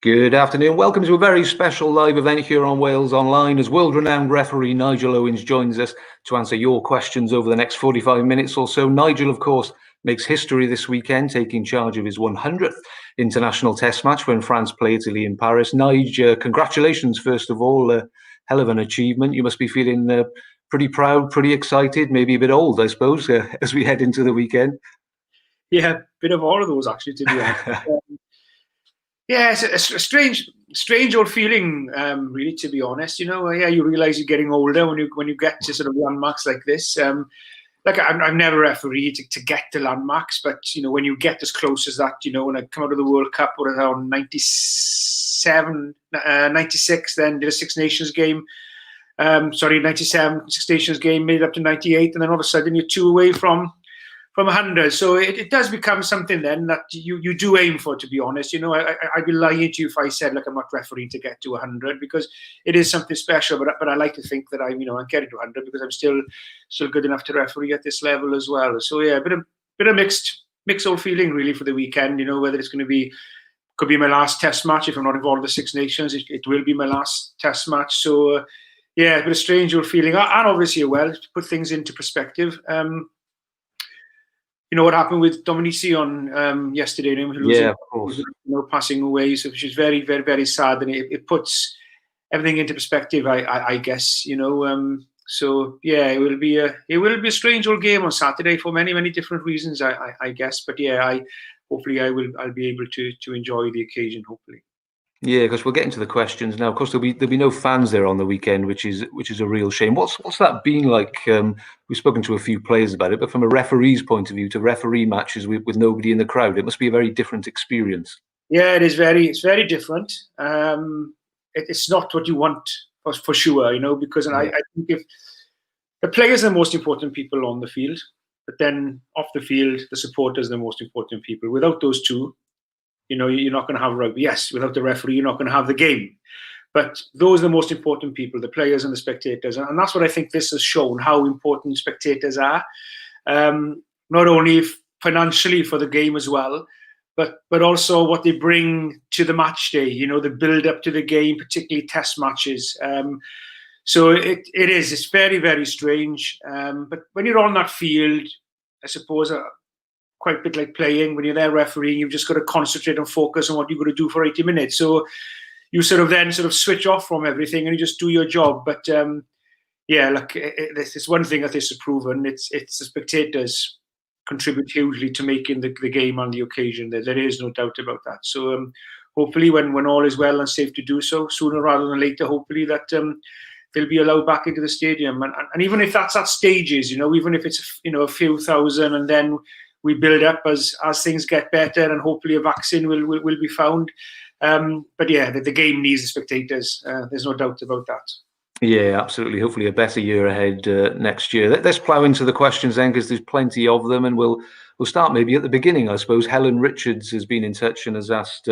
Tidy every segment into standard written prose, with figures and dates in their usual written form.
Good afternoon. Welcome to a very special live event here on Wales Online as world-renowned referee Nigel Owens joins us to answer your questions over the next 45 minutes or so. Nigel, of course, makes history this weekend, taking charge of his 100th international test match when France play Italy in Paris. Nigel, congratulations, first of all. Hell of an achievement. You must be feeling pretty proud, pretty excited, maybe a bit old, I suppose, as we head into the weekend. Yeah, a bit of all of those, actually, to be honest. Yeah, it's a strange old feeling, really, to be honest. You know, yeah, you realise you're getting older when you get to sort of landmarks like this. I've never refereed to get to landmarks, but you know, when you get as close as that, you know, when I come out of the World Cup, or around 96, then did a Six Nations game. 97 Six Nations game, made it up to 98, and then all of a sudden you're two away from 100. So it does become something then that you do aim for, to be honest. You know, I'd be lying to you if I said, like, I'm not refereeing to get to 100, because it is something special. But I like to think that I'm getting to 100 because I'm still good enough to referee at this level as well. So yeah, a bit of mixed old feeling really for the weekend. You know, whether it's going to be, could be my last test match if I'm not involved in the Six Nations. It will be my last test match. So yeah, a bit of strange old feeling, and obviously, well, to put things into perspective. You know what happened with Dominici on yesterday? Yeah, of course. Passing away, so which is very, very, very sad, and it puts everything into perspective. I guess, you know. So yeah, it will be a strange old game on Saturday for many different reasons. I guess, but yeah, hopefully I'll be able to enjoy the occasion. Hopefully. Yeah, because we'll get into the questions now. Of course, there'll be no fans there on the weekend, which is a real shame. What's that been like? We've spoken to a few players about it, but from a referee's point of view, to referee matches with nobody in the crowd, it must be a very different experience. Yeah, it's very different. It's not what you want for sure, you know, because I think if the players are the most important people on the field, but then off the field, the supporters are the most important people. Without those two, you know, you're not going to have rugby. Yes, without the referee, you're not going to have the game. But those are the most important people, the players and the spectators. And that's what I think this has shown, how important spectators are. Not only financially for the game as well, but also what they bring to the match day, you know, the build up to the game, particularly test matches. So it's very, very strange. But when you're on that field, I suppose, quite a bit like playing, when you're there refereeing, you've just got to concentrate and focus on what you've got to do for 80 minutes. So you then switch off from everything and you just do your job. But yeah, like it's one thing that this has proven. It's the spectators contribute hugely to making the game on the occasion. There is no doubt about that. So hopefully when all is well and safe to do so, sooner rather than later, hopefully that they'll be allowed back into the stadium. And even if that's at stages, you know, even if it's, you know, a few thousand, and then we build up as things get better, and hopefully a vaccine will be found. But yeah, the game needs the spectators. There's no doubt about that. Yeah, absolutely. Hopefully a better year ahead next year. Let's plough into the questions then, because there's plenty of them, and we'll start maybe at the beginning, I suppose. Helen Richards has been in touch and has asked,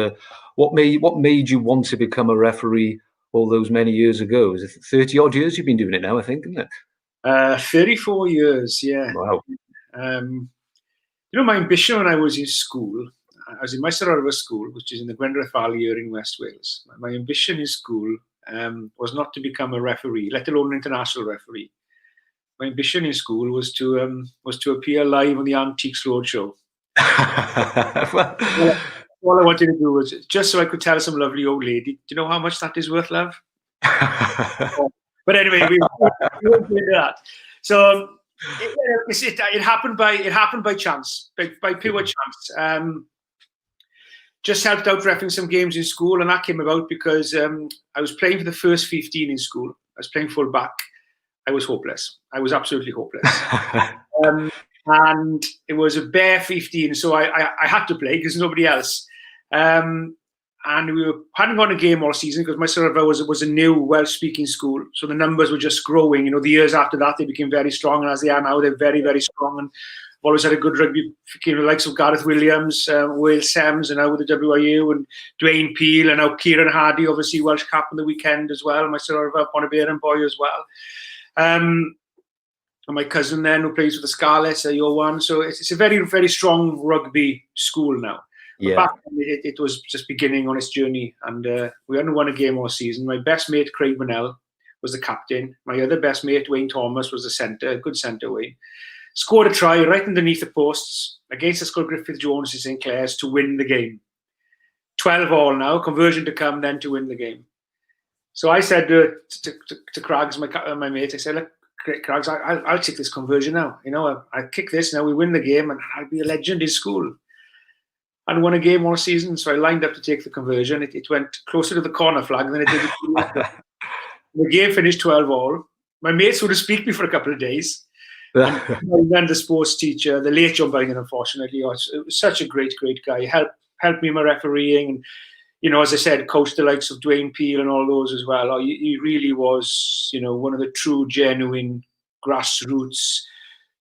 what made you want to become a referee all those many years ago? Is it 30 odd years you've been doing it now, I think, isn't it? 34 years, yeah. Wow. You know, my ambition when I was in school, I was in Milestone School, which is in the Gwendraeth Valley here in West Wales. My ambition in school was not to become a referee, let alone an international referee. My ambition in school was to appear live on the Antiques Roadshow. All I wanted to do was just so I could tell some lovely old lady, do you know how much that is worth, love? But anyway, we won't do that. So it happened by chance, by pure chance. Just helped out refereeing some games in school, and that came about because I was playing for the first 15 in school. I was playing full back. I was hopeless. I was absolutely hopeless. And it was a bare 15, so I had to play because nobody else. And we hadn't gone a game all season because my Syrfa was a new Welsh-speaking school, so the numbers were just growing. You know, the years after that they became very strong, and as they are now, they're very, very strong. And I've always had a good rugby, you know, likes of Gareth Williams, Wales Sems, and now with the WIU, and Dwayne Peel, and now Kieran Hardy, obviously Welsh cap on the weekend as well. My Syrfa Bonneberan boy as well. And my cousin then, who plays for the Scarlets, Johan. So it's a very, very strong rugby school now. But back then, it was just beginning on its journey, and we hadn't won a game all season. My best mate, Craig Burnell, was the captain. My other best mate, Wayne Thomas, was the centre, good centre Wayne. Scored a try right underneath the posts against the Skull Griffith Jones in St Clair's to win the game. 12-all now, conversion to come, then to win the game. So I said to Craggs, my mate, I said, look, Craggs, I'll take this conversion now. You know, I kick this now, we win the game, and I'll be a legend in school. I won a game all season, so I lined up to take the conversion. It went closer to the corner flag than it did. The game finished 12-all. My mates would have speak me for a couple of days. And then the sports teacher, the late John Bunyan, unfortunately, it was such a great guy. Helped me in my refereeing, and, you know, as I said, coached the likes of Dwayne Peel and all those as well. He really was, you know, one of the true, genuine grassroots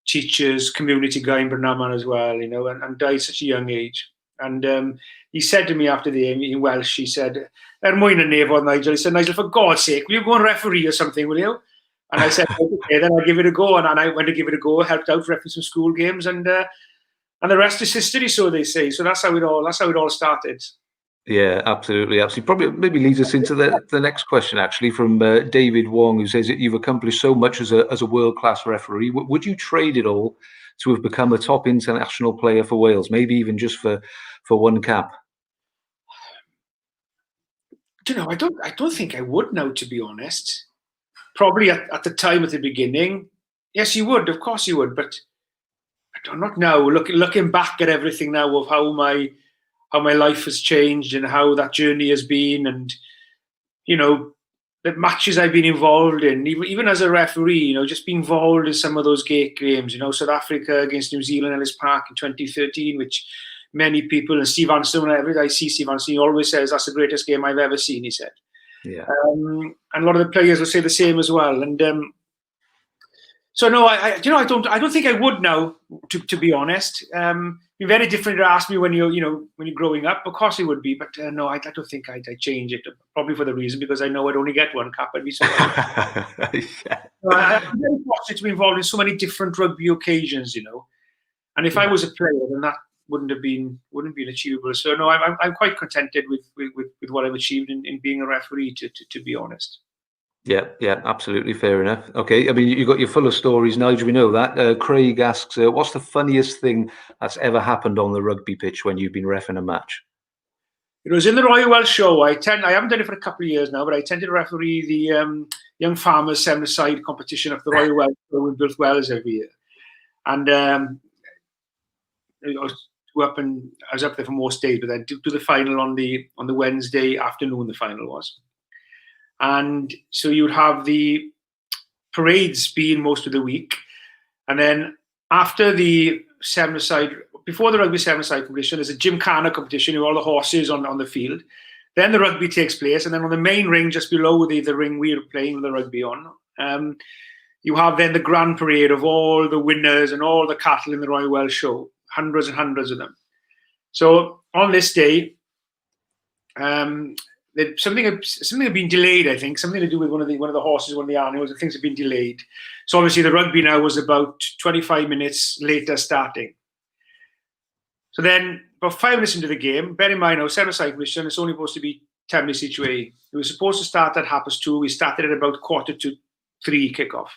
teachers, community guy in Bernarman as well, you know, and died at such a young age. And he said to me after the game in Welsh, he said, Nigel, he said, Nigel, for God's sake, will you go and referee or something, will you? And I said, okay, then I'll give it a go. And I went to give it a go, helped out refereeing some school games, and the rest is history, so they say. So that's how it all started. Yeah, absolutely. Probably maybe leads us into the next question, actually, from David Wong, who says that you've accomplished so much as a world-class referee. Would you trade it all to have become a top international player for Wales, maybe even just for one cap? You know, I don't think I would now, to be honest. Probably at the time, at the beginning, yes, you would. Of course, you would. But not now. Looking back at everything now of how my life has changed and how that journey has been, and, you know, the matches I've been involved in, even as a referee, you know, just being involved in some of those gate games, you know, South Africa against New Zealand, Ellis Park in 2013, which many people, and Steve Anstone, whenever I see Steve Anstone, he always says that's the greatest game I've ever seen, he said. Yeah. And a lot of the players will say the same as well. And so no, I don't think I would now, to be honest. It'd be very different to ask me when you're growing up. Of course it would be, but no, I don't think I'd change it. Probably for the reason because I know I'd only get one cap. I'd be so. Yeah. I'm very fortunate to be involved in so many different rugby occasions, you know. And if I was a player, then that wouldn't have been achievable. So no, I'm quite contented with what I've achieved in being a referee. To be honest. Yeah, absolutely fair enough. Okay, I mean, you got your full of stories, Nigel. We know that. Craig asks, what's the funniest thing that's ever happened on the rugby pitch when you've been reffing a match? It was in the Royal Welsh show. I haven't done it for a couple of years now, but I tend to referee the Young Farmers 7-a-side competition of the Royal Welsh show in Builth Wells every year. And I was up there for most days, but then do the final on the Wednesday afternoon. The final was. And so you would have the parades being most of the week. And then after the 7-a-side, before the rugby 7-a-side competition, there's a gymkhana competition with all the horses on the field. Then the rugby takes place. And then on the main ring, just below the ring we're playing the rugby on, you have then the grand parade of all the winners and all the cattle in the Royal Welsh show, hundreds and hundreds of them. So on this day, something had been delayed, I think, something to do with one of the horses, one of the animals, and things have been delayed. So obviously the rugby now was about 25 minutes later starting. So then about 5 minutes into the game, bear in mind now, 7-a-side competition, it's only supposed to be 10 minutes each way. It was supposed to start at 2:30. We started at about 2:45 kickoff.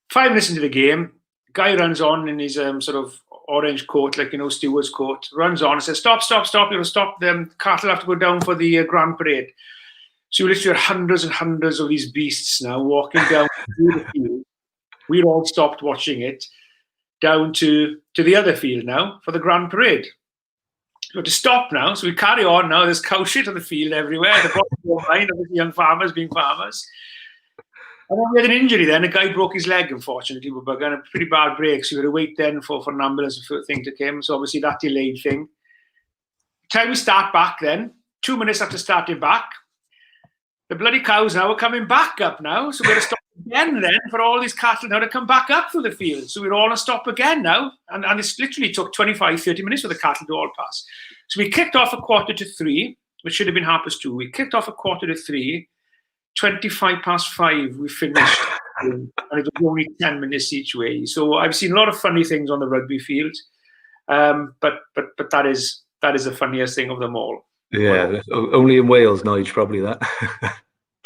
5 minutes into the game, guy runs on in his sort of orange coat, like, you know, steward's coat, runs on and says, stop, you know, stop, them cattle have to go down for the grand parade. So you literally had hundreds and hundreds of these beasts now walking down the field. We all stopped watching it, down to the other field now for the grand parade. So to stop now, so we carry on now, there's cow shit on the field everywhere, the bottom line of the young farmers being farmers. And then we had an injury then. A guy broke his leg, unfortunately. We were going a pretty bad break. So we had to wait then for an ambulance thing to come. So obviously that delayed thing. Time we start back then, 2 minutes after starting back, the bloody cows now are coming back up now. So we're going to stop again then for all these cattle now to come back up through the field. So we're all going to stop again now. And it's literally took 25, 30 minutes for the cattle to all pass. So we kicked off at 2:45, which should have been 2:30. We kicked off at 2:45. 5:25 we finished, and it was only 10 minutes each way. So I've seen a lot of funny things on the rugby field, but that is that is the funniest thing of them all. Yeah, only in Wales, Nigel, probably that.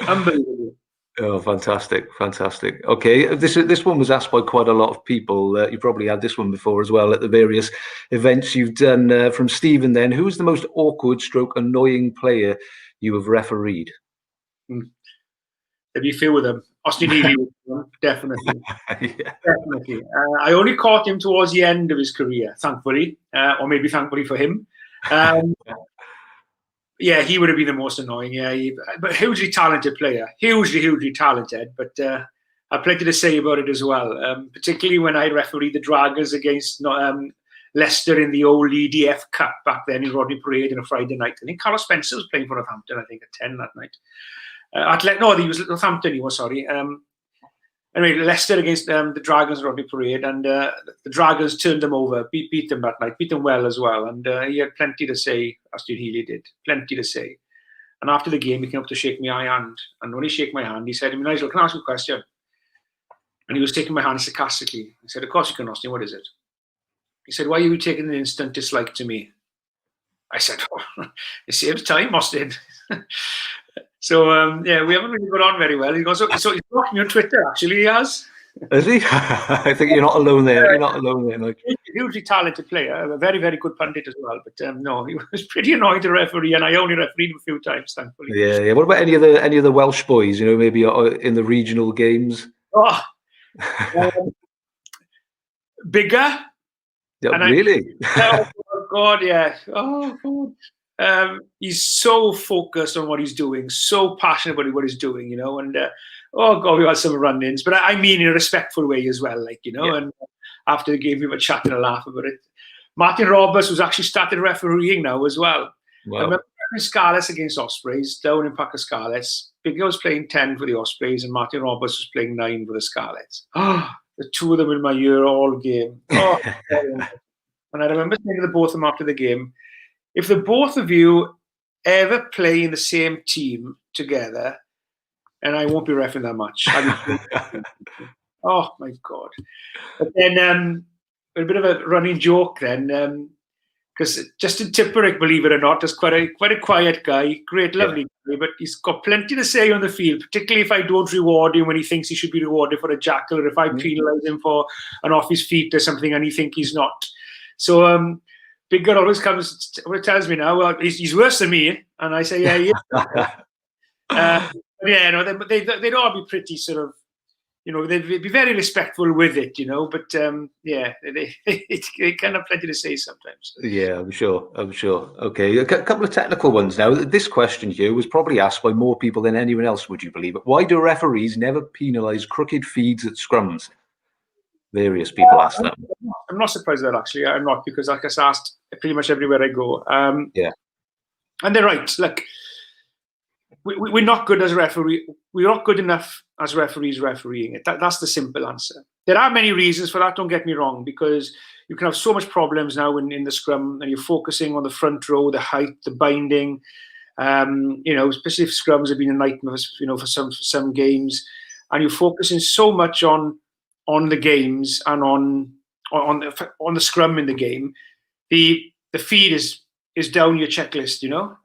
Unbelievable. Oh, fantastic, fantastic. Okay, this one was asked by quite a lot of people. You probably had this one before as well at the various events you've done. From Stephen then, who is the most awkward stroke annoying player you have refereed? There'd be a few of them. Austin Healy, definitely. Yeah. Definitely. I only caught him towards the end of his career, thankfully, or maybe thankfully for him. Yeah, he would have been the most annoying. Yeah, but hugely talented player, hugely talented. But I plenty to say about it as well. Particularly when I refereed the Dragons against Leicester in the old EDF Cup back then in Rodney Parade on a Friday night. I think Carlos Spencer was playing for Northampton. I think at 10 that night. He was Northampton. He was sorry. Anyway, Leicester against the Dragons Rodney Parade, and the Dragons turned them over, beat them that night, beat them well as well, and he had plenty to say. Austin Healy did, plenty to say. And after the game, he came up to shake my hand, and when he shook my hand, he said to me, "Nigel, can I ask you a question?" And he was taking my hand sarcastically. I said, "Of course you can, Austin. What is it?" He said, "Why are you taking an instant dislike to me?" I said, "Oh, it saves time, Austin." So yeah, we haven't really got on very well. He goes, so he's blocking me on Twitter. Actually, he has. Is he? I think you're not alone there. You're not alone there, Mike. Hugely talented player, a very good pundit as well. But no, he was pretty annoying to referee, and I only refereed him a few times, thankfully. Yeah. What about any of the Welsh boys? You know, maybe in the regional games. Oh, bigger. Yeah, really? Oh God, yeah. Oh God. He's so focused on what he's doing, so passionate about what he's doing, you know, and oh God, we had some run-ins, but I mean in a respectful way as well, like, you know, and after the game we were chatting and a laugh about it. Martin Roberts was actually started refereeing now as well. Wow. I remember Scarlets against Ospreys, down in Pack of Scarlets. Bigger was playing 10 for the Ospreys and Martin Roberts was playing 9 for the Scarlets. Oh, the two of them in my ear all game. Oh, and I remember saying to the both of them after the game, if the both of you ever play in the same team together, and I won't be reffing that much. Oh my God. But then a bit of a running joke then, because Justin Tipperick, believe it or not, is quite a quiet guy, great, lovely guy, but he's got plenty to say on the field, particularly if I don't reward him when he thinks he should be rewarded for a jackal, or if I penalise him for an off his feet or something and he think he's not. So Big Girl always comes, tells me now, well, he's worse than me, and I say, yeah, he is. Yeah, no, they'd all be pretty sort of, you know, they'd be very respectful with it, you know, but yeah, they kind of plenty to say sometimes. Yeah, I'm sure. Okay, a couple of technical ones now. This question here was probably asked by more people than anyone else, would you believe it? Why do referees never penalise crooked feeds at scrums? Various people ask that. I'm not surprised at that, actually. I'm not, because like I was asked pretty much everywhere I go. Yeah. And they're right. Look, we're not good as referee. We're not good enough as referees refereeing it. That's the simple answer. There are many reasons for that, don't get me wrong, because you can have so much problems now in the scrum, and you're focusing on the front row, the height, the binding. You know, especially if scrums have been a nightmare, you know, for some games, and you're focusing so much on the games and on the scrum in the game. The feed is down your checklist, you know.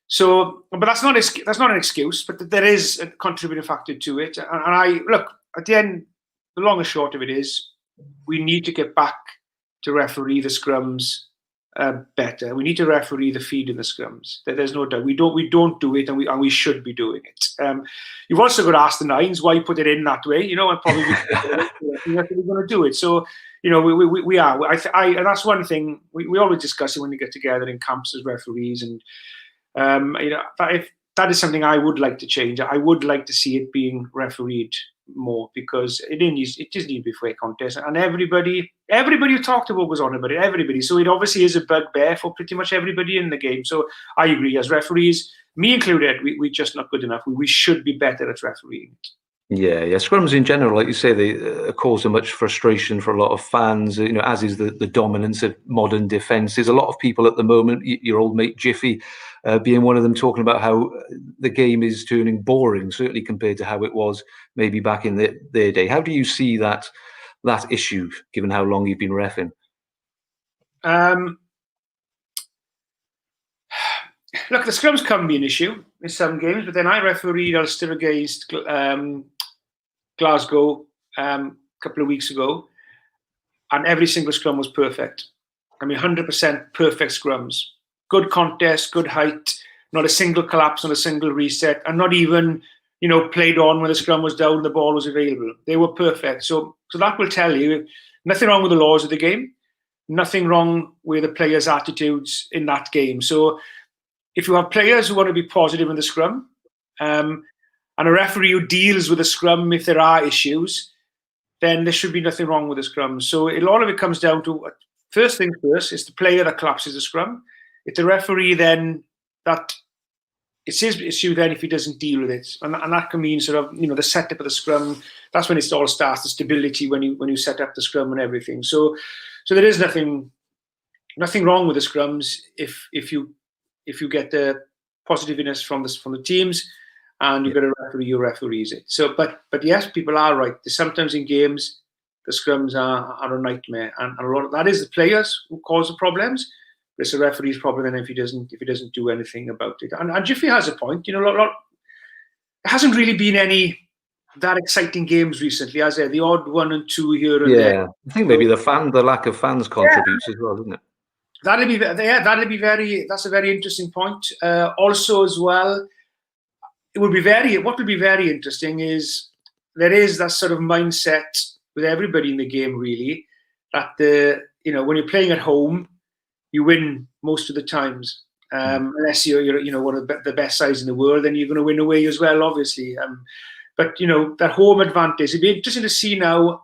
So, but that's not an excuse, but there is a contributing factor to it. And I look, at the end, the long and short of it is, we need to get back to referee the scrums better. We need to referee the feed in the scrums. There's no doubt. We don't do it, and we should be doing it. You've also got to ask the nines why put it in that way, you know, and probably we're going to do it. So, you know, we are. And that's one thing we always discuss it when we get together in camps as referees, and you know, that is something I would like to change. I would like to see it being refereed more, because it just needs to be fair contest, and everybody who talked about was on about it. Everybody, so it obviously is a bugbear for pretty much everybody in the game. So I agree, as referees, me included, we're just not good enough. We should be better at refereeing. Yeah. Scrums in general, like you say, they cause so much frustration for a lot of fans, you know, as is the dominance of modern defences. A lot of people at the moment, your old mate Jiffy being one of them, talking about how the game is turning boring, certainly compared to how it was maybe back in their day. How do you see that issue, given how long you've been reffing? look, the scrums can be an issue in some games, but then I refereed Ulster against Glasgow a couple of weeks ago, and every single scrum was perfect. I mean, 100% perfect scrums. Good contest, good height, not a single collapse, not a single reset, and not even, played on when the scrum was down, the ball was available. They were perfect. So that will tell you nothing wrong with the laws of the game, nothing wrong with the players' attitudes in that game. So if you have players who want to be positive in the scrum, and a referee who deals with the scrum if there are issues, then there should be nothing wrong with the scrum. So a lot of it comes down to, first things first, it's the player that collapses the scrum. It's the referee then that it's his issue then if he doesn't deal with it. And that can mean sort of, the setup of the scrum. That's when it all starts, the stability when you set up the scrum and everything. So there is nothing wrong with the scrums if you get the positiveness from the teams and you've got a referee who referees it. So, but yes, people are right. Sometimes in games, the scrums are a nightmare, and a lot of that is the players who cause the problems. But it's the referee's problem then if he doesn't do anything about it. And Jiffy has a point. There hasn't really been any that exciting games recently, has there? The odd 1 and 2 here and there. Yeah, I think maybe the lack of fans contributes as well, doesn't it? That's a very interesting point. Also, as well, what will be very interesting is there is that sort of mindset with everybody in the game, really, that when you're playing at home, you win most of the times. Unless you're one of the best sides in the world, then you're going to win away as well, obviously. But that home advantage, it'd be interesting to see now.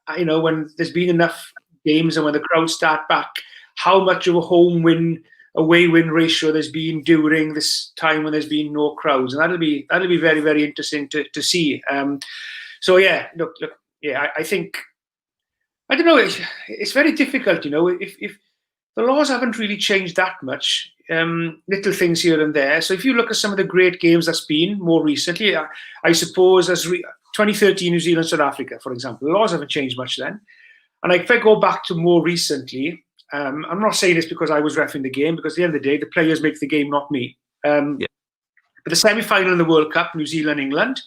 When there's been enough games and when the crowds start back, how much of a away win ratio there's been during this time when there's been no crowds, and that'll be very, very interesting to see. So yeah, look, yeah, I think, I don't know, it's very difficult, if the laws haven't really changed that much, little things here and there. So if you look at some of the great games that's been more recently, I suppose as 2013 New Zealand, South Africa, for example, the laws haven't changed much then. And if I go back to more recently, I'm not saying this because I was refereeing the game, because at the end of the day, the players make the game, not me. But the semi-final in the World Cup, New Zealand, England,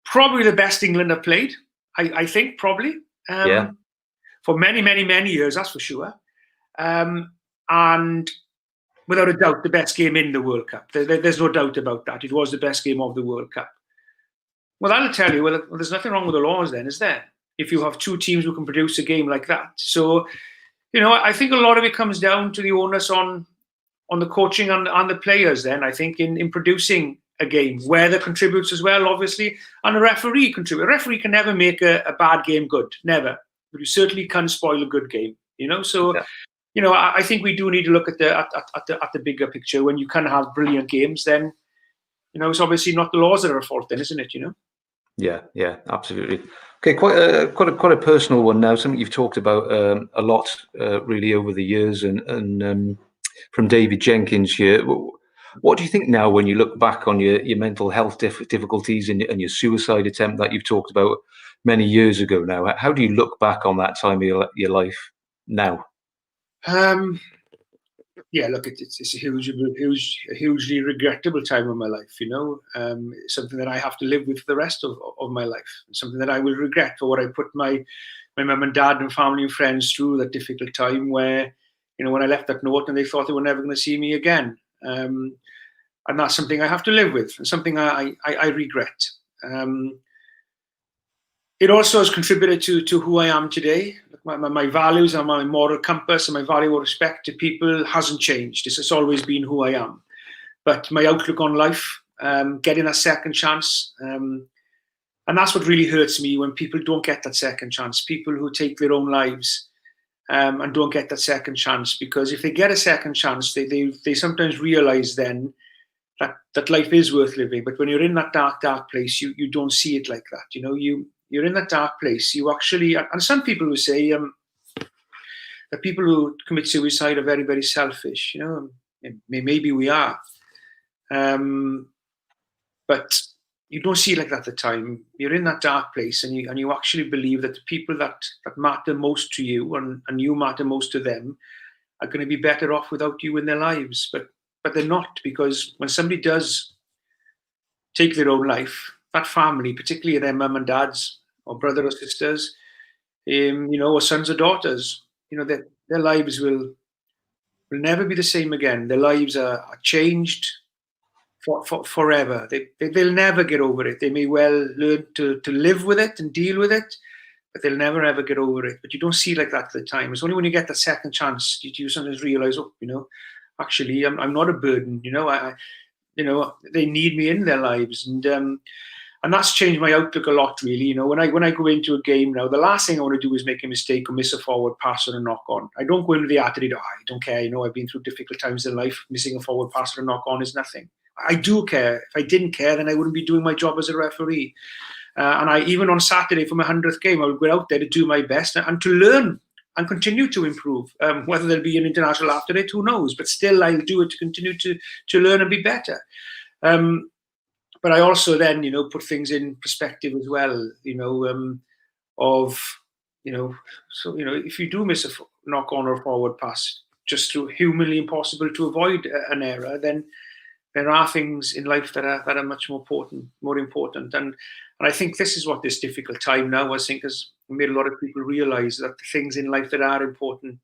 probably the best England have played, I think, probably. For many, many, many years, that's for sure. And without a doubt, the best game in the World Cup. There's no doubt about that. It was the best game of the World Cup. Well, that'll tell you, well, there's nothing wrong with the laws then, is there? If you have two teams who can produce a game like that. So, I think a lot of it comes down to the onus on the coaching and the players then, I think, in producing a game, where they contributes as well, obviously, and a referee contributes. A referee can never make a bad game good, never. But you certainly can spoil a good game, So, I think we do need to look at the bigger picture. When you can have brilliant games, then, it's obviously not the laws that are at fault then, isn't it, Yeah, absolutely. Okay, quite a personal one now. Something you've talked about a lot, really, over the years, and from David Jenkins here. What do you think now when you look back on your mental health difficulties and your suicide attempt that you've talked about many years ago now? How do you look back on that time of your life now? Yeah, look, it's a hugely regrettable time of my life. Something that I have to live with for the rest of my life. Something that I will regret for what I put my mum and dad and family and friends through that difficult time. Where when I left that note and they thought they were never going to see me again, and that's something I have to live with and something I regret. It also has contributed to who I am today. My values and my moral compass and my value of respect to people hasn't changed. It's always been who I am. But my outlook on life, getting a second chance, and that's what really hurts me, when people don't get that second chance. People who take their own lives and don't get that second chance, because if they get a second chance, they sometimes realize then that life is worth living. But when you're in that dark place, you don't see it like that. You're in that dark place. You actually, and some people who say that people who commit suicide are very, very selfish. Maybe we are, but you don't see it like that at the time. You're in that dark place, and you actually believe that the people that matter most to you and you matter most to them are going to be better off without you in their lives. But but they're not, because when somebody does take their own life, that family, particularly their mum and dads or brother or sisters, or sons or daughters, their lives will never be the same again. Their lives are changed forever. They'll never get over it. They may well learn to live with it and deal with it, but they'll never ever get over it. But you don't see it like that at the time. It's only when you get the second chance you sometimes realize, actually I'm not a burden. They need me in their lives, and that's changed my outlook a lot, really. When I go into a game now, the last thing I want to do is make a mistake or miss a forward pass or a knock on. I don't go into the attitude, I don't care. I've been through difficult times in life. Missing a forward pass or a knock on is nothing. I do care. If I didn't care, then I wouldn't be doing my job as a referee. And even on Saturday for my 100th game, I would go out there to do my best and to learn and continue to improve. Whether there'll be an international after it, who knows? But still, I'll do it to continue to learn and be better. But I also then, put things in perspective as well, if you do miss a knock on or a forward pass, just through humanly impossible to avoid an error, then there are things in life that are much more important. And I think this is what this difficult time now, I think, has made a lot of people realize that the things in life that are important,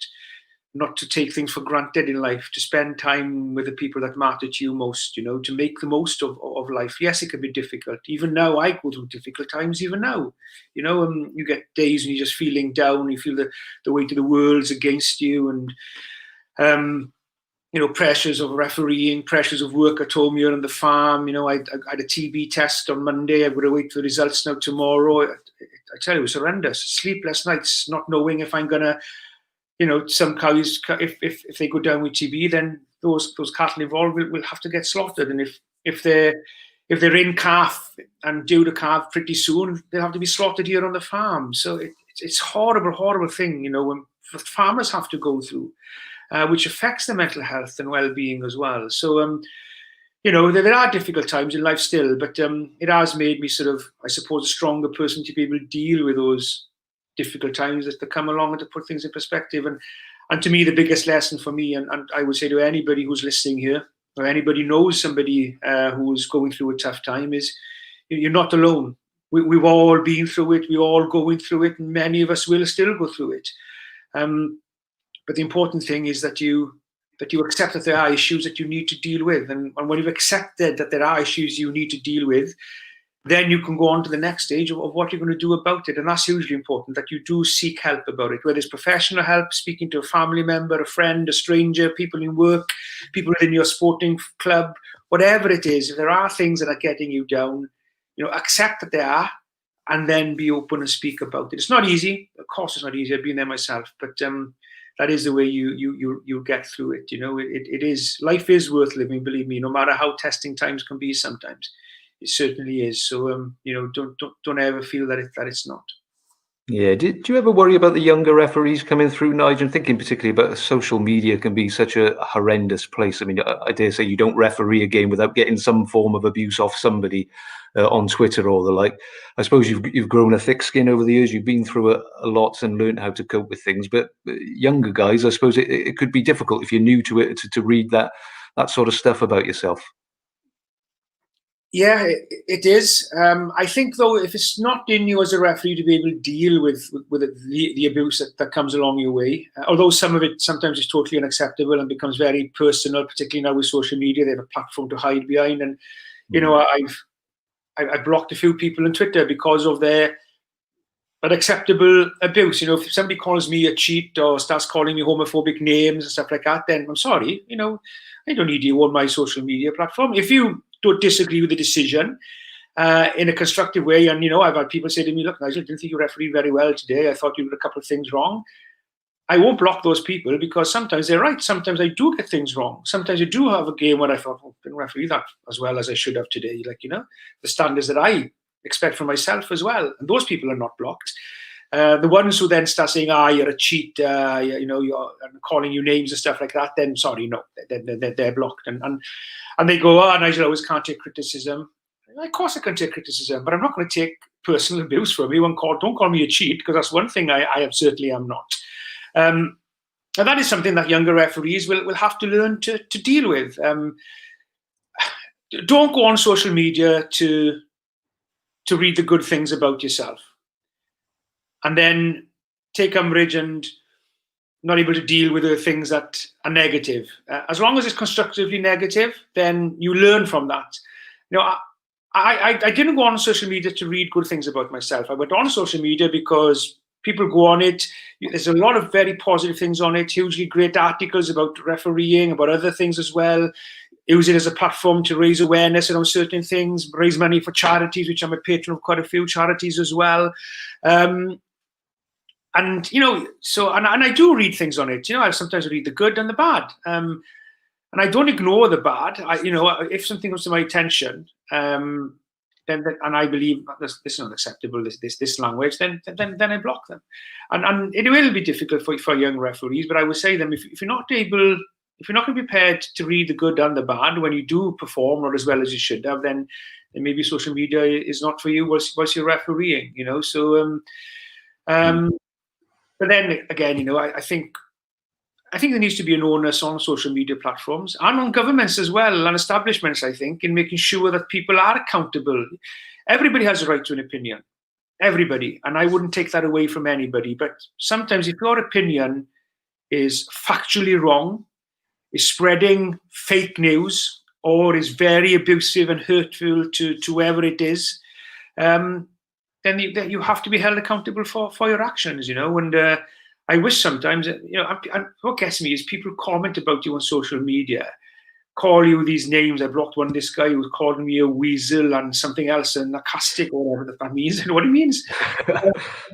not to take things for granted in life, to spend time with the people that matter to you most, to make the most of life. Yes, it can be difficult. Even now, I go through difficult times even now. You get days when you're just feeling down, you feel the weight of the world's against you, and pressures of refereeing, pressures of work at home here on the farm. I had a TB test on Monday. I've got to wait for the results now tomorrow. I tell you, it was horrendous. Sleepless nights, not knowing if I'm going to, some cows, if they go down with TB, then those cattle involved will have to get slaughtered. And if they're in calf and due to calve pretty soon, they'll have to be slaughtered here on the farm. So it's horrible, horrible thing, when farmers have to go through. Which affects their mental health and well-being as well. So, there are difficult times in life still, but it has made me sort of, I suppose, a stronger person to be able to deal with those difficult times that come along and to put things in perspective. And to me, the biggest lesson for me, and I would say to anybody who's listening here, or anybody knows somebody who's going through a tough time, is you're not alone. We've all been through it. We're all going through it, and many of us will still go through it. But the important thing is that you accept that there are issues that you need to deal with. And when you've accepted that there are issues you need to deal with, then you can go on to the next stage of what you're going to do about it. And that's hugely important, that you do seek help about it, whether it's professional help, speaking to a family member, a friend, a stranger, people in work, people in your sporting club, whatever it is. If there are things that are getting you down, accept that they are, and then be open and speak about it. It's not easy. Of course, it's not easy. I've been there myself, but that is the way you get through it. It is, life is worth living, believe me, no matter how testing times can be sometimes. It certainly is. So, don't ever feel that it's not. Yeah. Do you ever worry about the younger referees coming through, Nigel? I'm thinking particularly about social media can be such a horrendous place. I mean, I dare say you don't referee a game without getting some form of abuse off somebody on Twitter or the like. I suppose you've grown a thick skin over the years. You've been through a lot and learned how to cope with things. But younger guys, I suppose it could be difficult if you're new to it to read that sort of stuff about yourself. Yeah, it is. I think, though, if it's not in you as a referee to be able to deal with the abuse that comes along your way, although some of it sometimes is totally unacceptable and becomes very personal, particularly now with social media, they have a platform to hide behind. And, I've blocked a few people on Twitter because of their unacceptable abuse. If somebody calls me a cheat or starts calling me homophobic names and stuff like that, then I'm sorry. I don't need you on my social media platform. If you don't disagree with the decision in a constructive way, and I've had people say to me, "Look, Nigel, I didn't think you refereed very well today. I thought you did a couple of things wrong." I won't block those people because sometimes they're right. Sometimes I do get things wrong. Sometimes I do have a game where I thought, I didn't referee that as well as I should have today. The standards that I expect from myself as well. And those people are not blocked. The ones who then start saying, you're a cheat, you're calling you names and stuff like that, then sorry, no, they're blocked. And they go, Nigel, I always can't take criticism. Of course I can take criticism, but I'm not going to take personal abuse from you. Don't call me a cheat, because that's one thing I certainly am not. And And that is something that younger referees will have to learn to deal with. Don't go on social media to read the good things about yourself, and then take umbrage and not able to deal with the things that are negative. As long as it's constructively negative, then you learn from that. I didn't go on social media to read good things about myself. I went on social media because people go on it. There's a lot of very positive things on it, hugely great articles about refereeing, about other things as well. Use it as a platform to raise awareness around certain things, raise money for charities, which I'm a patron of quite a few charities as well. And I do read things on it. I sometimes read the good and the bad, and I don't ignore the bad. If something comes to my attention, then and I believe this is not acceptable, this language, then I block them. And it will be difficult for young referees, but I would say them, if you're not going to be prepared to read the good and the bad when you do perform not as well as you should have, then maybe social media is not for you whilst you're refereeing. But then again, I think there needs to be an onus on social media platforms and on governments as well, and establishments, I think, in making sure that people are accountable. Everybody has a right to an opinion. Everybody. And I wouldn't take that away from anybody. But sometimes if your opinion is factually wrong, is spreading fake news, or is very abusive and hurtful to whoever it is, then you have to be held accountable for your actions, And I wish sometimes, what gets me is people comment about you on social media, call you these names. I blocked this guy who was calling me a weasel and something else, a narcissistic or whatever that means, and what it means.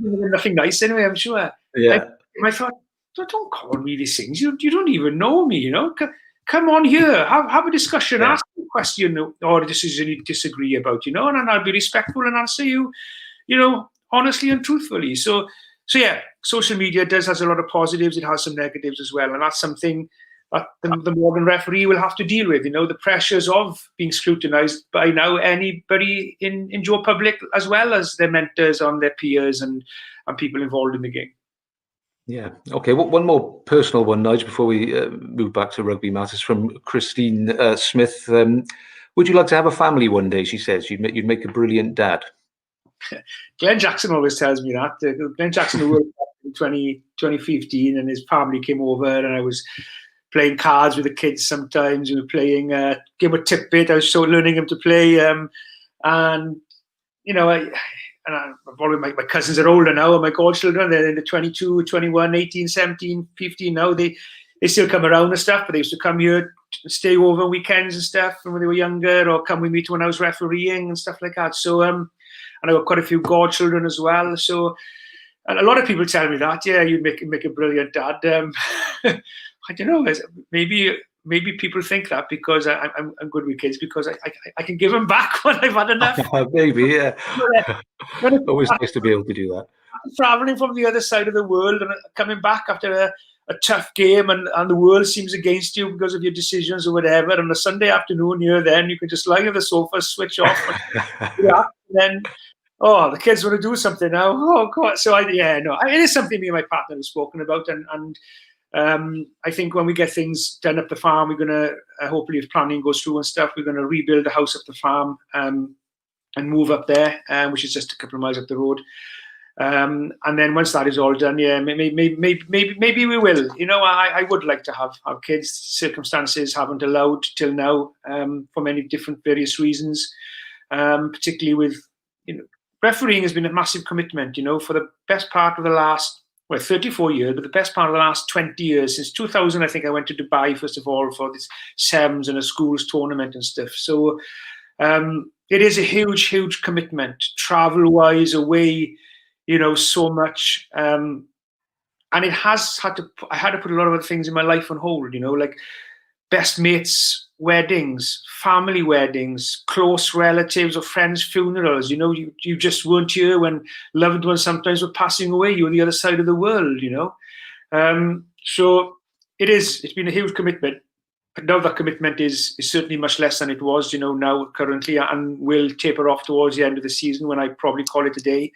Nothing nice anyway, I'm sure. Yeah. I thought, don't call me these things. You don't even know me, Come on here, have a discussion, ask a question or a decision you disagree about, and I'll be respectful and answer you, honestly and truthfully. So yeah, social media has a lot of positives. It has some negatives as well, and that's something that the modern referee will have to deal with. The pressures of being scrutinised by now anybody in Joe Public, as well as their mentors and their peers and people involved in the game. Yeah. Okay. Well, one more personal one, Nigel, before we move back to rugby matters, from Christine Smith. Would you like to have a family one day? She says you'd make a brilliant dad. Glenn Jackson always tells me that. Glenn Jackson worked in 2015, and his family came over, and I was playing cards with the kids sometimes. We were playing game of Tip-Bit. I was learning him to play, and my cousins are older now, and my godchildren, they're in the 22, 21, 18, 17, 15 now. They still come around and stuff, but they used to come here, stay over on weekends and stuff, and when they were younger, or come with me to when I was refereeing and stuff like that. So and I got quite a few godchildren as well. So, and a lot of people tell me that, yeah, you'd make a brilliant dad. I don't know. Maybe people think that because I'm good with kids, because I can give them back when I've had enough. Maybe, yeah. Always nice to be able to do that. Traveling from the other side of the world and coming back after a tough game, and the world seems against you because of your decisions or whatever. And a Sunday afternoon, then you can just lie on the sofa, switch off, and then the kids want to do something now. Oh God! So it is something me and my partner have spoken about, and I think when we get things done up the farm, we're gonna hopefully, if planning goes through and stuff, we're gonna rebuild a house up the farm and move up there, which is just a couple of miles up the road. And then once that is all done, maybe we will. I would like to have kids. Circumstances haven't allowed till now, for many different various reasons. Particularly with refereeing has been a massive commitment. For the best part of the last 34 years, but the best part of the last 20 years, since 2000, I think I went to Dubai first of all for this SEMS and a schools tournament and stuff. So it is a huge commitment, travel-wise, away. So much, and it has had to. I had to put a lot of other things in my life on hold. Like best mates' weddings, family weddings, close relatives or friends' funerals. You just weren't here when loved ones sometimes were passing away. You were the other side of the world. So it's been a huge commitment. But now that commitment is certainly much less than it was. Now currently, and will taper off towards the end of the season when I probably call it a day.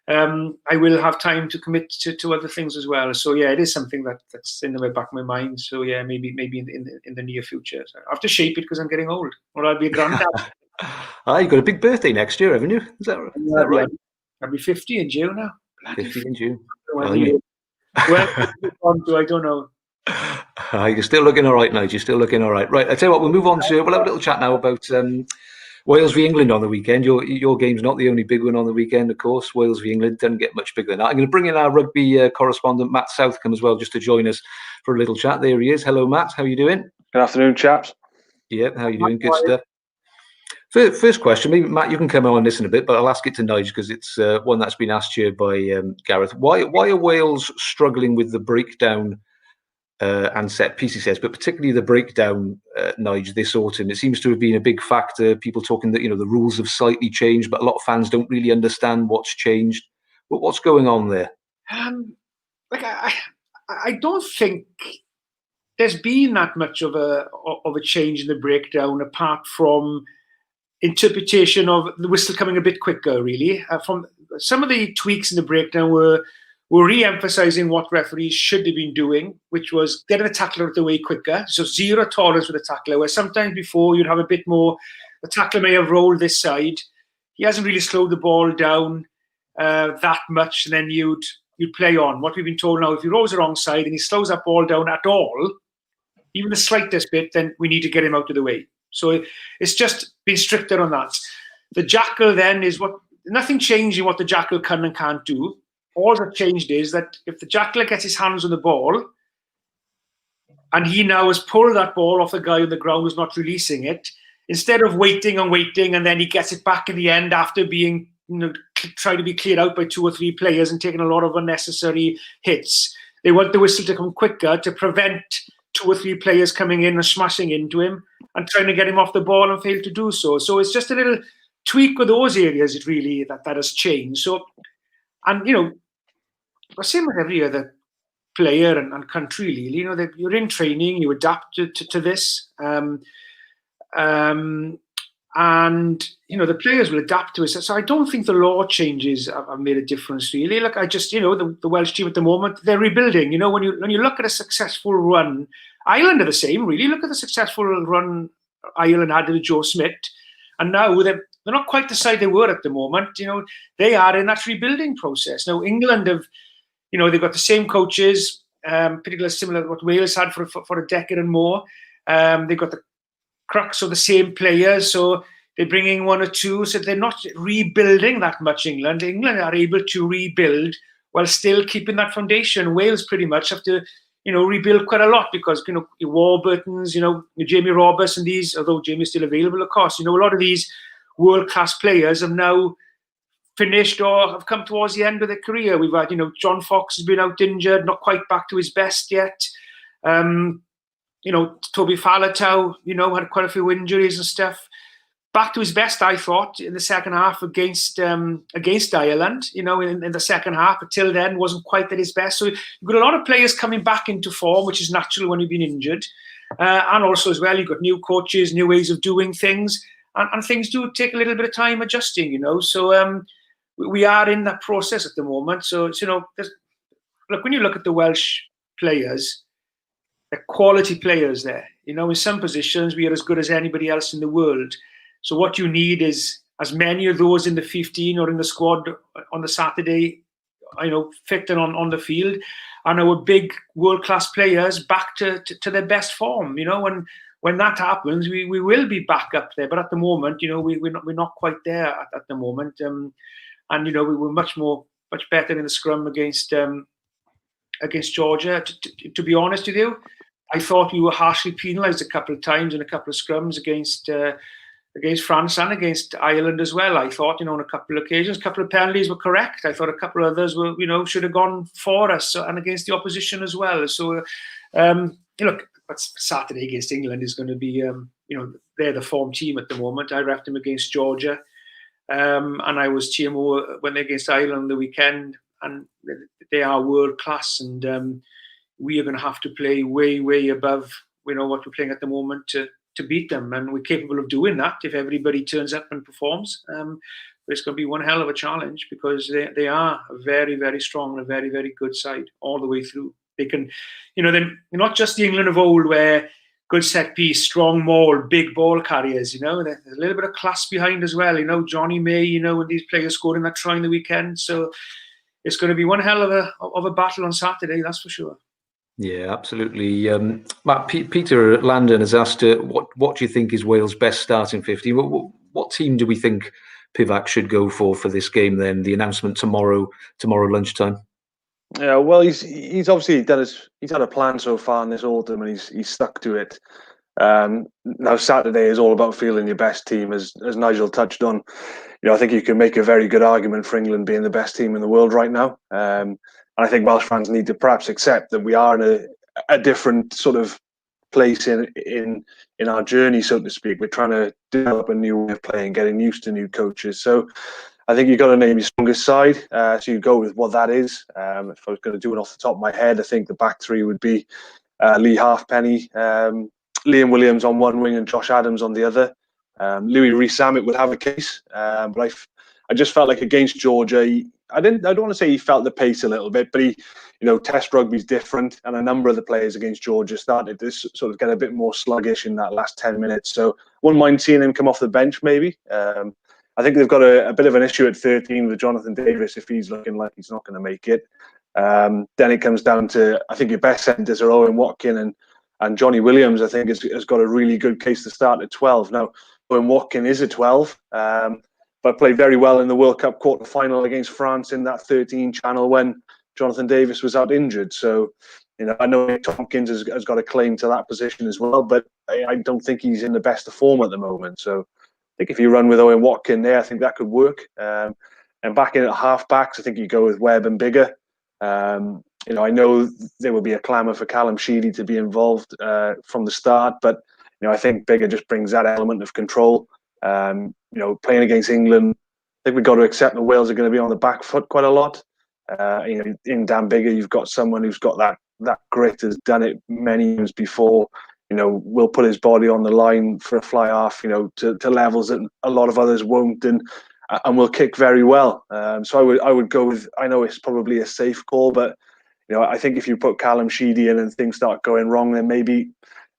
I will have time to commit to other things as well. So yeah, it is something that's in the back of my mind. So yeah, maybe in the near future. So I have to shape it because I'm getting old, or I'll be a granddad. You've got a big birthday next year, haven't you? Is that right? I'll be 50 in June now. 50 in June. Well, I don't know. You're still looking all right, Nigel. You're still looking all right. Right, I tell you what, we'll move on to. We'll have a little chat now about Wales v England on the weekend. Your game's not the only big one on the weekend, of course. Wales v England doesn't get much bigger than that. I'm going to bring in our rugby correspondent, Matt Southcombe, as well, just to join us for a little chat. There he is. Hello, Matt. How are you doing? Good afternoon, chaps. Yeah, how are you doing? Good stuff. First question, maybe Matt, you can come on this in a bit, but I'll ask it to Nigel because it's one that's been asked here by Gareth. Why are Wales struggling with the breakdown and set piece, he says, but particularly the breakdown, Nigel, this autumn? It seems to have been a big factor. People talking that, the rules have slightly changed, but a lot of fans don't really understand what's changed. But what's going on there? I don't think there's been that much of a change in the breakdown, apart from interpretation of the whistle coming a bit quicker, really. From some of the tweaks in the breakdown were re-emphasizing what referees should have been doing, which was getting the tackler out of the way quicker. So zero tolerance for the tackler, where sometimes before you'd have a bit more, the tackler may have rolled this side. He hasn't really slowed the ball down that much, and then you'd play on. What we've been told now, if he rolls the wrong side and he slows that ball down at all, even the slightest bit, then we need to get him out of the way. So it's just been stricter on that. The jackal then is nothing changed in what the jackal can and can't do. All that changed is that if the jackal gets his hands on the ball and he now has pulled that ball off the guy on the ground who's not releasing it, instead of waiting and then he gets it back in the end after being, trying to be cleared out by 2 or 3 players and taking a lot of unnecessary hits, they want the whistle to come quicker to prevent 2 or 3 players coming in and smashing into him and trying to get him off the ball and fail to do so. So it's just a little tweak with those areas, it really, that has changed. So, and, same with every other player and country, really. That you're in training, you adapt to this. And, the players will adapt to it. So I don't think the law changes have made a difference, really. Like, I just, the Welsh team at the moment, they're rebuilding. When you look at a successful run, Ireland are the same, really. Look at the successful run Ireland had with Joe Smith. And now they're not quite the side they were at the moment. They are in that rebuilding process. Now, England have, they've got the same coaches, particularly similar to what Wales had for a decade and more. They've got the crux of the same players, so they're bringing 1 or 2. So they're not rebuilding that much, England. England are able to rebuild while still keeping that foundation. Wales pretty much have to, rebuild quite a lot because, Warburtons, Jamie Roberts and these, although Jamie's still available, of course, a lot of these world-class players have now finished or have come towards the end of their career. We've had, John Fox has been out injured, not quite back to his best yet. Toby Faletau, had quite a few injuries and stuff. Back to his best, I thought, in the second half against Ireland, in the second half. But till then, wasn't quite at his best. So you've got a lot of players coming back into form, which is natural when you've been injured. And also as well, you've got new coaches, new ways of doing things. And things do take a little bit of time adjusting, So we are in that process at the moment. So, look, when you look at the Welsh players, they're quality players there. In some positions, we are as good as anybody else in the world. So what you need is as many of those in the 15 or in the squad on the Saturday, fit and on the field, and our big world-class players back to their best form. When that happens, we will be back up there. But at the moment, we're not quite there at the moment. And we were much better in the scrum against Georgia. To be honest with you, I thought we were harshly penalised a couple of times in a couple of scrums against France and against Ireland as well. I thought, on a couple of occasions, a couple of penalties were correct. I thought a couple of others were, should have gone for us and against the opposition as well. So, look, Saturday against England is going to be, they're the form team at the moment. I reffed them against Georgia. And I was TMO when they're against Ireland the weekend, and they are world class. And we are going to have to play way, way above, what we're playing at the moment to beat them. And we're capable of doing that if everybody turns up and performs. but it's going to be one hell of a challenge because they are a very, very strong and a very, very good side all the way through. They can, they're not just the England of old where good set piece, strong maul, big ball carriers, there's a little bit of class behind as well. Johnny May, when these players scored in that try in the weekend. So it's going to be one hell of a battle on Saturday, that's for sure. Yeah, absolutely. Matt, Peter Landon has asked, what do you think is Wales' best starting 15? What team do we think Pivac should go for this game then? The announcement tomorrow lunchtime. Yeah, well, he's obviously he's had a plan so far in this autumn, and he's stuck to it. Now Saturday is all about feeling your best team, as Nigel touched on. I think you can make a very good argument for England being the best team in the world right now. And I think Welsh fans need to perhaps accept that we are in a different sort of place in our journey, so to speak. We're trying to develop a new way of playing, getting used to new coaches. So I think you've got to name your strongest side. So you go with what that is. If I was going to do it off the top of my head, I think the back three would be Lee Halfpenny, Liam Williams on one wing and Josh Adams on the other. Louis Rees-Zammit would have a case, but I just felt like against Georgia, I don't want to say he felt the pace a little bit, but Test rugby's different, and a number of the players against Georgia started to sort of get a bit more sluggish in that last 10 minutes. So wouldn't mind seeing him come off the bench maybe. I think they've got a bit of an issue at 13 with Jonathan Davis if he's looking like he's not going to make it. Then it comes down to, I think your best centres are Owen Watkin and Johnny Williams, I think, has got a really good case to start at 12. Now, Owen Watkin is a 12, but played very well in the World Cup quarter-final against France in that 13 channel when Jonathan Davis was out injured. So, I know Nick Tompkins has got a claim to that position as well, but I don't think he's in the best of form at the moment. So I think if you run with Owen Watkin there, I think that could work. And back in at half-backs, I think you go with Webb and Biggar. I know there will be a clamour for Callum Sheedy to be involved from the start, but I think Biggar just brings that element of control. Playing against England, I think we've got to accept that Wales are going to be on the back foot quite a lot. In Dan Biggar, you've got someone who's got that grit, has done it many times before. Will put his body on the line for a fly half, to levels that a lot of others won't, and will kick very well. So I would go with, I know it's probably a safe call, but I think if you put Callum Sheedy in and things start going wrong, then maybe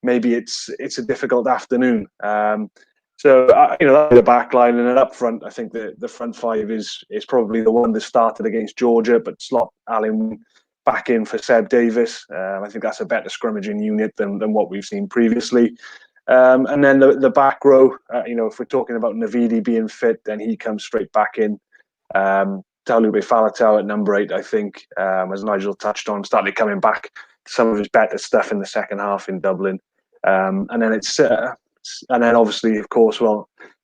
it's a difficult afternoon. So the back line, and then up front, I think the front five is probably the one that started against Georgia, but slot Alan back in for Seb Davis. I think that's a better scrummaging unit than what we've seen previously. And then the back row, if we're talking about Navidi being fit, then he comes straight back in. Taulube Faletau at number 8, I think, as Nigel touched on, started coming back to some of his better stuff in the second half in Dublin. And then obviously, of course,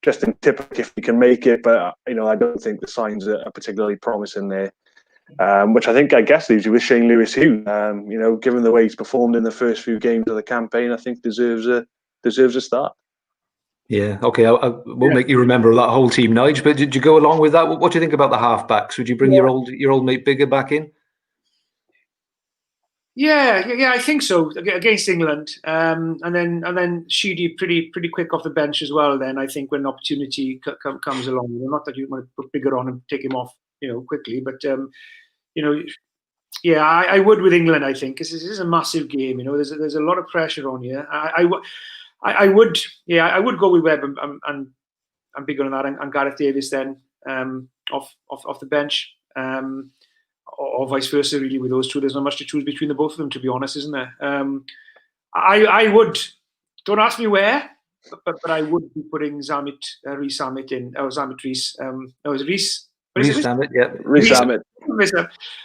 Justin Tippitt, if he can make it, but I don't think the signs are particularly promising there. Which I guess leaves you with Shane Lewis, who, given the way he's performed in the first few games of the campaign, I think deserves a start. Yeah, okay. I won't make you remember that whole team, Nige, but did you go along with that? What do you think about the halfbacks? Would you bring your old mate Biggar back in? Yeah, I think so against England, and then Sheedy pretty quick off the bench as well. Then I think when opportunity comes along, not that you want to put Biggar on and take him off, quickly, but I would with England. I think because this is a massive game. There's a lot of pressure on you. I would go with Webb and Biggar on that, and Gareth Davis then off the bench. Or vice versa, really, with those two. There's not much to choose between the both of them, to be honest, isn't there? I would, don't ask me where, but I would be putting Rees-Zammit in. Oh, Zammit Rees. No, is it Rees? Rees-Zammit, yeah. Rees-Zammit.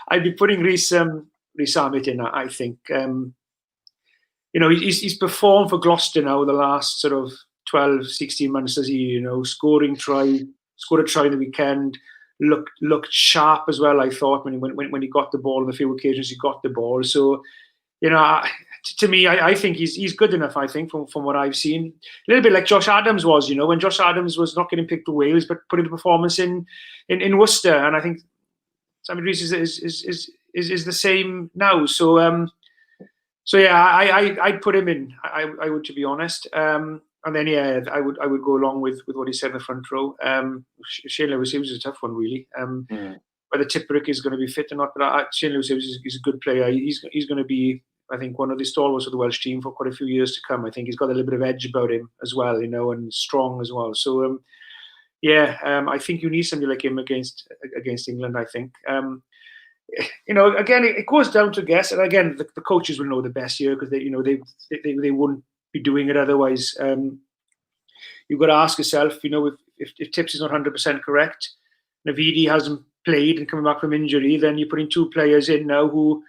I'd be putting Rees-Zammit in, I think. He's performed for Gloucester now the last sort of 12, 16 months, as he, scored a try in the weekend. Looked sharp as well, I thought, when he got the ball on the few occasions he got the ball. So, to me, I think he's good enough, I think, from what I've seen. A little bit like Josh Adams was, when Josh Adams was not getting picked for Wales, but put in a performance in Worcester. And I think Sammy Rees is the same now. So yeah, I'd put him in. I would, to be honest. then I would go along with what he said in the front row. Shane Lewis-Hughes is a tough one, really. Whether Tipperick is going to be fit or not, but Shane Lewis-Hughes is a good player. He's going to be, I think, one of the stalwarts of the Welsh team for quite a few years to come. I think he's got a little bit of edge about him as well, and strong as well. So I think you need somebody like him against England. I think. Again, it goes down to guess, and again, the coaches will know the best here because they wouldn't be doing it otherwise. You've got to ask yourself, if Tips is not 100% correct, Navidi hasn't played and coming back from injury, then you're putting two players in now who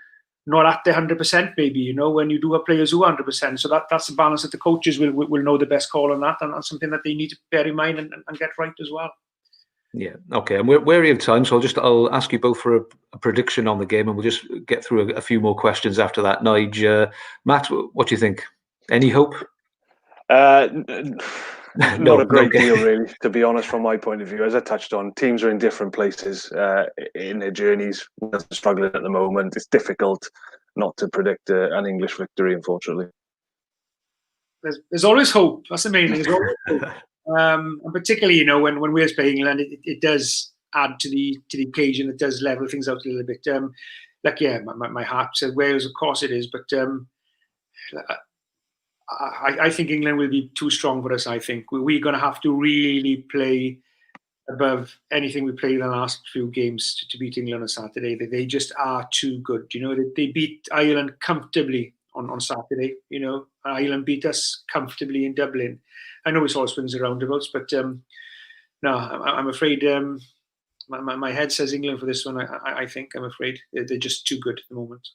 not at the 100% maybe, when you do have players who are 100%. So that's the balance that the coaches will know the best call on that, and that's something that they need to bear in mind and get right as well. Yeah, okay, and we're wary of time, so I'll ask you both for a prediction on the game, and we'll just get through a few more questions after that. Nigel, Matt, what do you think? Any hope? Not a great deal, really, to be honest, from my point of view. As I touched on, teams are in different places in their journeys. We're struggling at the moment. It's difficult not to predict an English victory, unfortunately. There's always hope. That's the main thing. There's always hope. And particularly, when Wales play England, it does add to the occasion. It does level things out a little bit. My heart said Wales, of course it is, but I think England will be too strong for us. I think we're going to have to really play above anything we played in the last few games to beat England on Saturday. They just are too good. They beat Ireland comfortably on Saturday. Ireland beat us comfortably in Dublin. I know it's all swings and roundabouts, but no, I'm afraid my head says England for this one. I think I'm afraid they're just too good at the moment.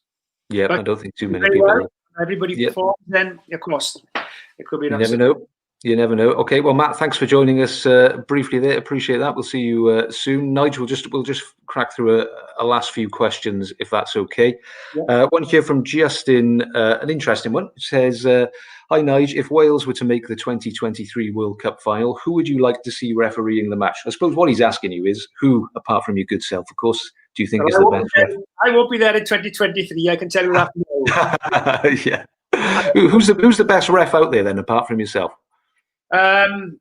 Yeah, but I don't think too many people. Everybody performs, then of course it could be. You never know. You never know. Okay, well, Matt, thanks for joining us briefly there. Appreciate that. We'll see you soon. Nigel, we'll just crack through a last few questions, if that's okay. Yeah. One here from Justin, an interesting one. It says, hi, Nigel, if Wales were to make the 2023 World Cup final, who would you like to see refereeing the match? I suppose what he's asking you is, who, apart from your good self, of course, do you think is the best ref? I won't be there in 2023. I can tell you that. Yeah. Who's the best ref out there, then, apart from yourself? It's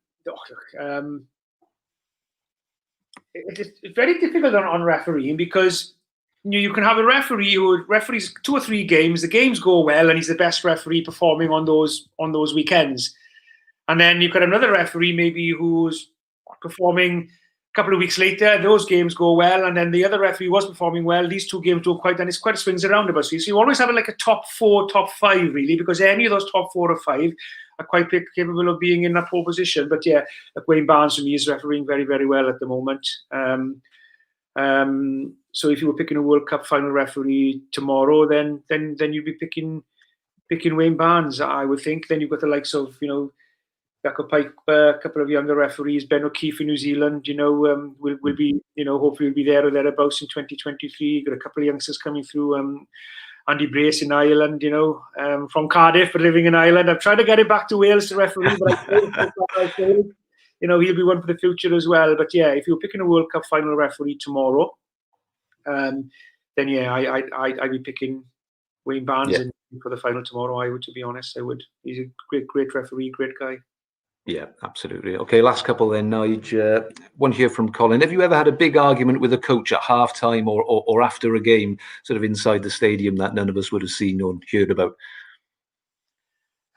very difficult on refereeing because you can have a referee who referees 2 or 3 games. The games go well, and he's the best referee performing on those weekends. And then you could have another referee maybe who's performing a couple of weeks later. Those games go well, and then the other referee was performing well. These 2 games don't quite, and it's quite a swings and roundabouts. So you always have like a top 4, top 5 really, because any of those top 4 or 5 are quite capable of being in that pole position. But yeah, like Wayne Barnes for me is refereeing very, very well at the moment. So if you were picking a World Cup final referee tomorrow, then you'd be picking Wayne Barnes, I would think. Then you've got the likes of Jacob Piper, a couple of younger referees, Ben O'Keefe in New Zealand. Will be hopefully will be there or thereabouts in 2023. You've got a couple of youngsters coming through. Andy Brace in Ireland, from Cardiff, but living in Ireland. I've tried to get him back to Wales to referee, but I failed. He'll be one for the future as well. But yeah, if you're picking a World Cup final referee tomorrow, then yeah, I'd be picking Wayne Barnes in for the final tomorrow. I would, to be honest, I would. He's a great referee, great guy. Yeah, absolutely. Okay, last couple then, Nigel. One here from Colin. Have you ever had a big argument with a coach at half-time or after a game, sort of inside the stadium, that none of us would have seen or heard about?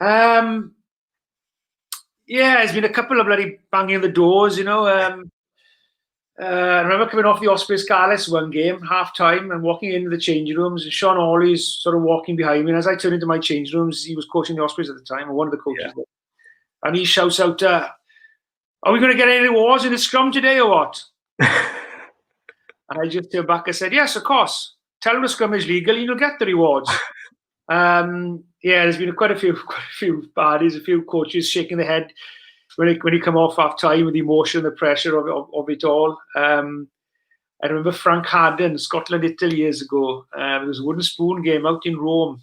Yeah, there's been a couple of bloody banging on the doors, I remember coming off the Ospreys Scarlets one game, half-time, and walking into the changing rooms, and Sean Hawley's sort of walking behind me. And as I turned into my changing rooms, he was coaching the Ospreys at the time, or one of the coaches there. And he shouts out, are we going to get any rewards in the scrum today or what? And I just turned back and said, yes, of course. Tell them the scrum is legal and you'll get the rewards. There's been quite a few parties, a few coaches shaking their head when he come off half-time with the emotion, the pressure of it all. I remember Frank Harden, Scotland, Italy years ago. There was a wooden spoon game out in Rome.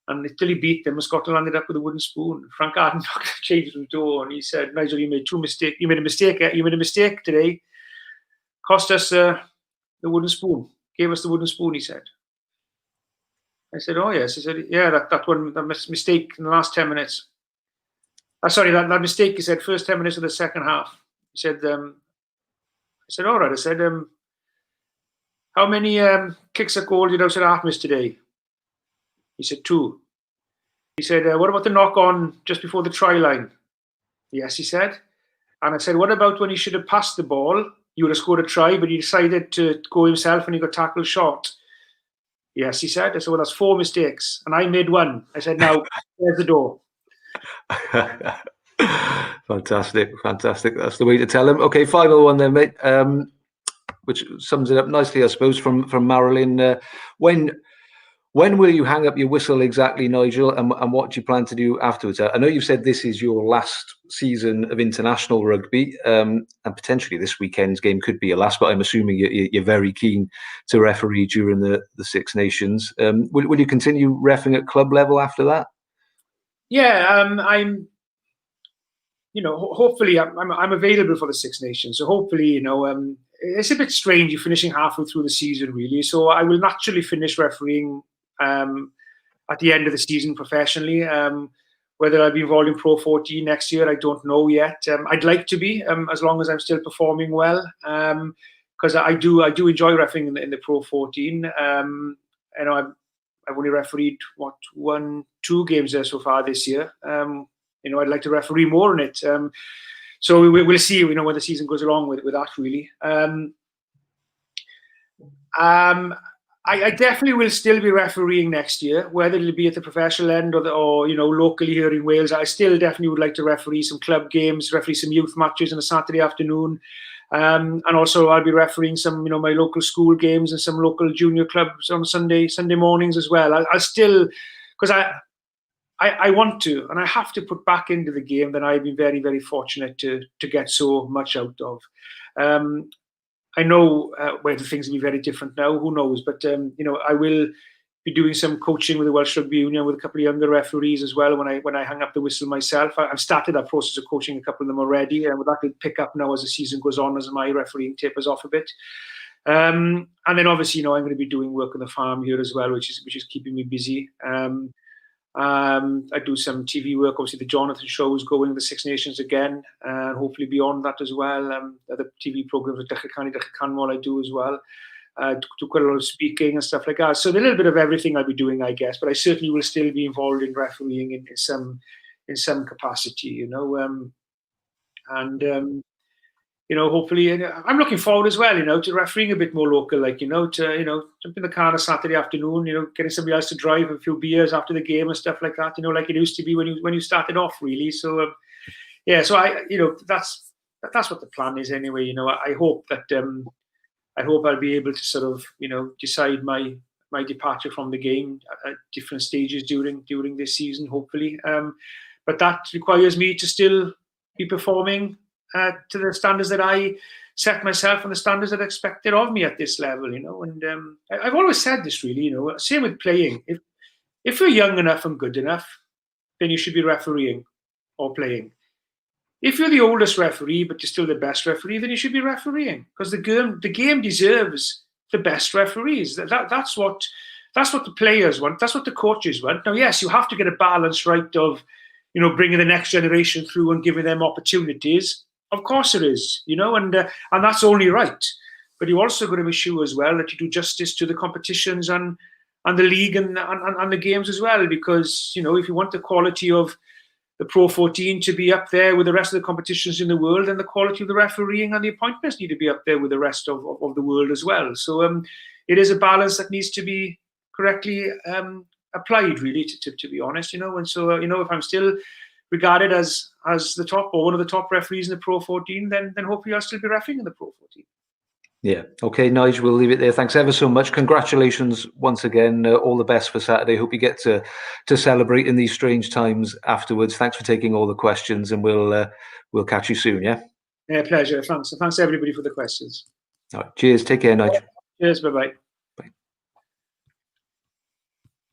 And Italy beat them, and Scotland landed up with a wooden spoon. Frank Harden knocked the change room door, and he said, "Nigel, you made a mistake. You made a mistake today. Cost us the wooden spoon. Gave us the wooden spoon." He said. I said, "Oh yes." He said, "Yeah, that mistake in the last 10 minutes. Sorry, that mistake. He said first 10 minutes of the second half. He said, I said, all right. I said, how many kicks at goal did outside half miss today? He said 2. He said, what about the knock on just before the try line? Yes, he said. And I said, what about when he should have passed the ball? You would have scored a try, but he decided to go himself and he got tackled short. Yes, he said. I said, well, that's 4 mistakes. And I made 1. I said, now, there's the door. Fantastic. That's the way to tell him. Okay, final one then, mate. Which sums it up nicely, I suppose, from Marilyn. When will you hang up your whistle exactly, Nigel, and what do you plan to do afterwards? I know you've said this is your last season of international rugby, and potentially this weekend's game could be your last, but I'm assuming you're very keen to referee during the Six Nations. Will you continue reffing at club level after that? Yeah, I'm. Hopefully I'm available for the Six Nations. So hopefully, it's a bit strange. You're finishing halfway through the season, really. So I will naturally finish refereeing at the end of the season professionally. Whether I'll be involved in Pro 14 next year, I don't know yet. I'd like to be, as long as I'm still performing well, because I do enjoy refereeing in the Pro 14. I've only refereed 2 games there so far this year. I'd like to referee more in it. So we'll see, when the season goes along with that, really. I definitely will still be refereeing next year, whether it'll be at the professional end or locally here in Wales. I still definitely would like to referee some club games, referee some youth matches on a Saturday afternoon. And also I'll be refereeing some, my local school games and some local junior clubs on Sunday mornings as well. I'll still, because I want to, and I have to put back into the game that I've been very, very fortunate to get so much out of. I know whether things will be very different now, who knows? But, I will be doing some coaching with the Welsh Rugby Union with a couple of younger referees as well when I hang up the whistle myself. I've started that process of coaching a couple of them already, and that will pick up now as the season goes on, as my refereeing tapers off a bit. And then obviously, I'm going to be doing work on the farm here as well, which is keeping me busy. I do some TV work. Obviously, the Jonathan show is going, the Six Nations again, and hopefully beyond that as well. The TV programs with Canmol I do as well. Do quite a lot of speaking and stuff like that. So a little bit of everything I'll be doing, I guess. But I certainly will still be involved in refereeing in some capacity, hopefully, I'm looking forward as well, to refereeing a bit more local, to jump in the car on a Saturday afternoon, getting somebody else to drive a few beers after the game and stuff like that, like it used to be when you started off, really. So, so that's what the plan is anyway. I hope that I'll be able to sort of, decide my departure from the game at different stages during this season, hopefully. But that requires me to still be performing to the standards that I set myself and the standards that are expected of me at this level, And I've always said this, really, same with playing. If you're young enough and good enough, then you should be refereeing or playing. If you're the oldest referee, but you're still the best referee, then you should be refereeing, because the game deserves the best referees. That's what the players want. That's what the coaches want. Now, yes, you have to get a balance right of, bringing the next generation through and giving them opportunities. Of course it is, and that's only right. But you also got to be sure as well that you do justice to the competitions and the league and the games as well, because, if you want the quality of the Pro 14 to be up there with the rest of the competitions in the world, then the quality of the refereeing and the appointments need to be up there with the rest of the world as well. So it is a balance that needs to be correctly applied, really, to be honest, And so, if I'm still regarded as the top or one of the top referees in the Pro 14, then hopefully I'll still be refereeing in the Pro 14. Yeah. Okay, Nigel, we'll leave it there. Thanks ever so much. Congratulations once again. All the best for Saturday. Hope you get to celebrate in these strange times afterwards. Thanks for taking all the questions, and we'll catch you soon. Yeah. Yeah, pleasure. Thanks everybody for the questions. All right. Cheers. Take care, Nigel. Cheers. Bye-bye.